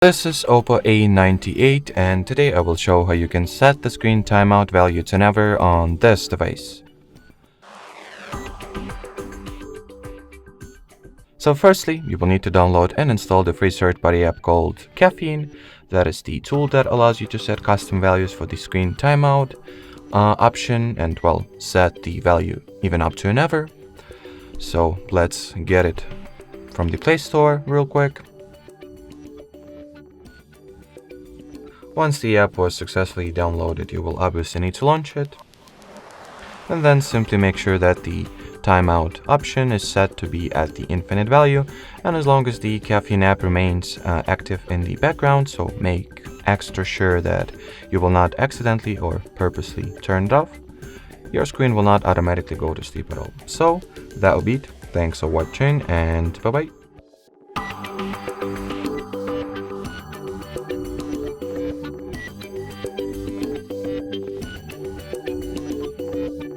This is OPPO A98 and today I will show how you can set the screen timeout value to never on this device. So firstly, you will need to download and install the free third-party app called Caffeine. That is the tool that allows you to set custom values for the screen timeout option and set the value even up to never. So let's get it from the Play Store real quick. Once the app was successfully downloaded, you will obviously need to launch it. And then simply make sure that the timeout option is set to be at the infinite value. And as long as the Caffeine app remains active in the background, so make extra sure that you will not accidentally or purposely turn it off, your screen will not automatically go to sleep at all. So that will be it. Thanks for watching and bye bye.